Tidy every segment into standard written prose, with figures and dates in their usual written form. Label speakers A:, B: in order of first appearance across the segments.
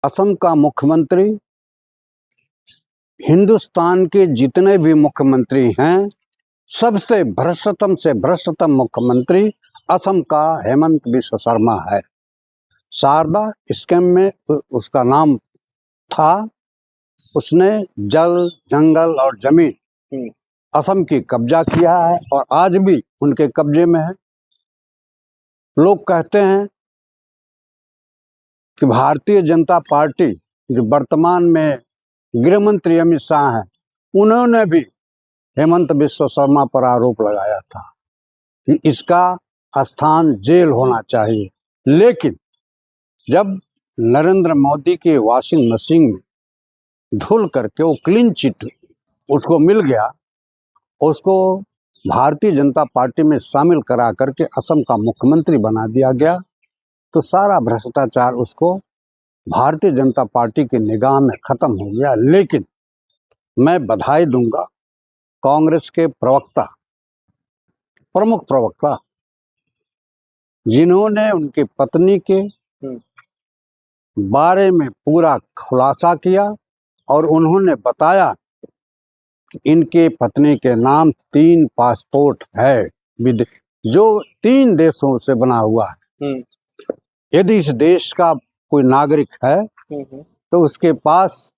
A: असम का मुख्यमंत्री हिंदुस्तान के जितने भी मुख्यमंत्री हैं सबसे भ्रष्टतम से भ्रष्टतम मुख्यमंत्री असम का हेमंत बिस्वा शर्मा है। शारदा स्कैम में उसका नाम था। उसने जल, जंगल और जमीन असम की कब्जा किया है और आज भी उनके कब्जे में है। लोग कहते हैं कि भारतीय जनता पार्टी जो वर्तमान में गृह मंत्री अमित शाह हैं, उन्होंने भी हेमंत बिस्वा शर्मा पर आरोप लगाया था कि इसका स्थान जेल होना चाहिए। लेकिन जब नरेंद्र मोदी के वॉशिंग मशीन में धुल करके वो क्लीन चिट उसको मिल गया, उसको भारतीय जनता पार्टी में शामिल करा करके असम का मुख्यमंत्री बना दिया गया, तो सारा भ्रष्टाचार उसको भारतीय जनता पार्टी की निगाह में खत्म हो गया। लेकिन मैं बधाई दूंगा कांग्रेस के प्रवक्ता, प्रमुख प्रवक्ता, जिन्होंने उनकी पत्नी के बारे में पूरा खुलासा किया और उन्होंने बताया कि इनके पत्नी के नाम 3 पासपोर्ट है जो 3 देशों से बना हुआ है। यदि इस देश का कोई नागरिक है तो उसके पास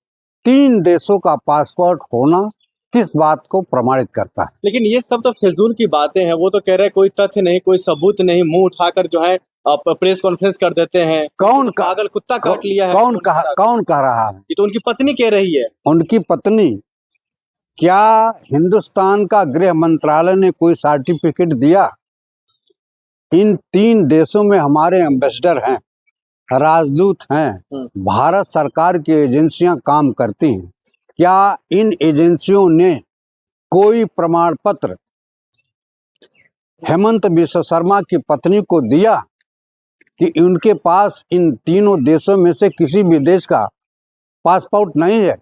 A: 3 देशों का पासपोर्ट होना किस बात को प्रमाणित करता है।
B: लेकिन ये सब तो फिजूल की बातें हैं। वो तो कह रहे हैं कोई तथ्य नहीं, कोई सबूत नहीं, मुंह उठाकर जो है प्रेस कॉन्फ्रेंस कर देते हैं।
A: कौन
B: तो पागल कुत्ता काट लिया है।
A: कौन कह रहा है?
B: ये तो उनकी पत्नी कह रही है।
A: उनकी पत्नी? क्या हिंदुस्तान का गृह मंत्रालय ने कोई सर्टिफिकेट दिया? इन 3 देशों में हमारे एम्बेसडर हैं, राजदूत हैं, भारत सरकार की एजेंसियां काम करती हैं। क्या इन एजेंसियों ने कोई प्रमाण पत्र हेमंत बिस्वा शर्मा की पत्नी को दिया कि उनके पास इन तीनों देशों में से किसी भी देश का पासपोर्ट नहीं है?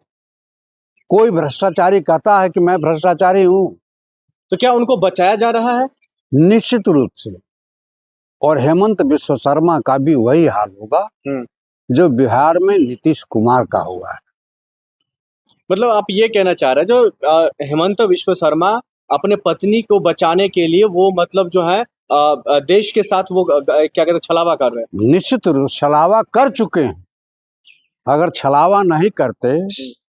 A: कोई भ्रष्टाचारी कहता है कि मैं भ्रष्टाचारी हूं,
B: तो क्या उनको बचाया जा रहा है?
A: निश्चित रूप से। और हेमंत बिस्वा शर्मा का भी वही हाल होगा जो बिहार में नीतीश कुमार का हुआ है।
B: मतलब आप ये कहना चाह रहे हैं जो हेमंत बिस्वा शर्मा अपने पत्नी को बचाने के लिए वो मतलब जो है देश के साथ वो क्या कहते हैं छलावा कर रहे हैं?
A: निश्चित रूप छलावा कर चुके हैं। अगर छलावा नहीं करते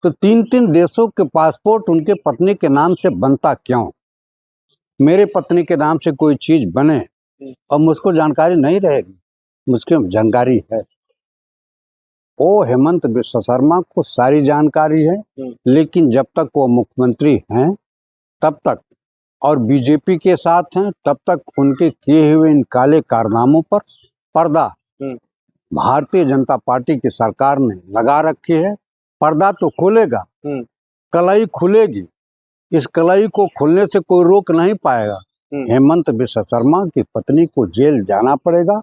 A: तो 3 देशों के पासपोर्ट उनके पत्नी के नाम से बनता क्यों? मेरे पत्नी के नाम से कोई चीज बने और मुझको जानकारी नहीं रहेगी, मुझको जानकारी है। ओ हेमंत बिस्वा शर्मा को सारी जानकारी है, लेकिन जब तक वो मुख्यमंत्री हैं तब तक और बीजेपी के साथ हैं तब तक उनके किए हुए इन काले कारनामों पर पर्दा भारतीय जनता पार्टी की सरकार ने लगा रखी है। पर्दा तो खुलेगा, कलाई खुलेगी। इस कलाई को खुलने से कोई रोक नहीं पाएगा। हेमंत बिस्वा शर्मा की पत्नी को जेल जाना पड़ेगा,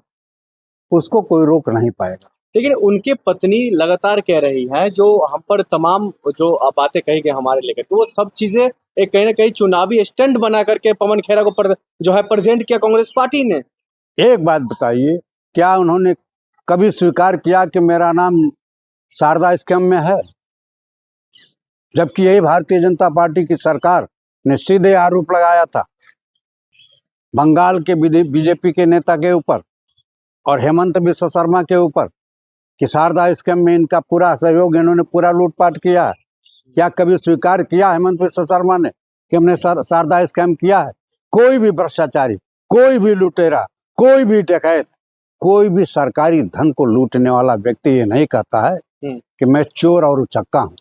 A: उसको कोई रोक नहीं पाएगा।
B: लेकिन उनकी पत्नी लगातार कह रही है जो हम पर तमाम जो बातें कही गई हमारे लेकर, तो वो सब चीजें एक कहीं ना कहीं चुनावी स्टंट बना करके पवन खेरा को जो है प्रेजेंट किया कांग्रेस पार्टी ने।
A: एक बात बताइए, क्या उन्होंने कभी स्वीकार किया कि मेरा नाम शारदा स्कैम में है? जबकि यही भारतीय जनता पार्टी की सरकार ने सीधे आरोप लगाया था बंगाल के बीजेपी के नेता के ऊपर और हेमंत बिस्वा शर्मा के ऊपर कि शारदा स्कैम में इनका पूरा सहयोग, इन्होंने पूरा लूटपाट किया है। क्या कभी स्वीकार किया हेमंत बिस्वा शर्मा ने कि हमने शारदा स्कैम किया है? कोई भी भ्रष्टाचारी, कोई भी लुटेरा, कोई भी डकैत, कोई भी सरकारी धन को लूटने वाला व्यक्ति ये नहीं कहता है कि मैं चोर और उचक्का हूं।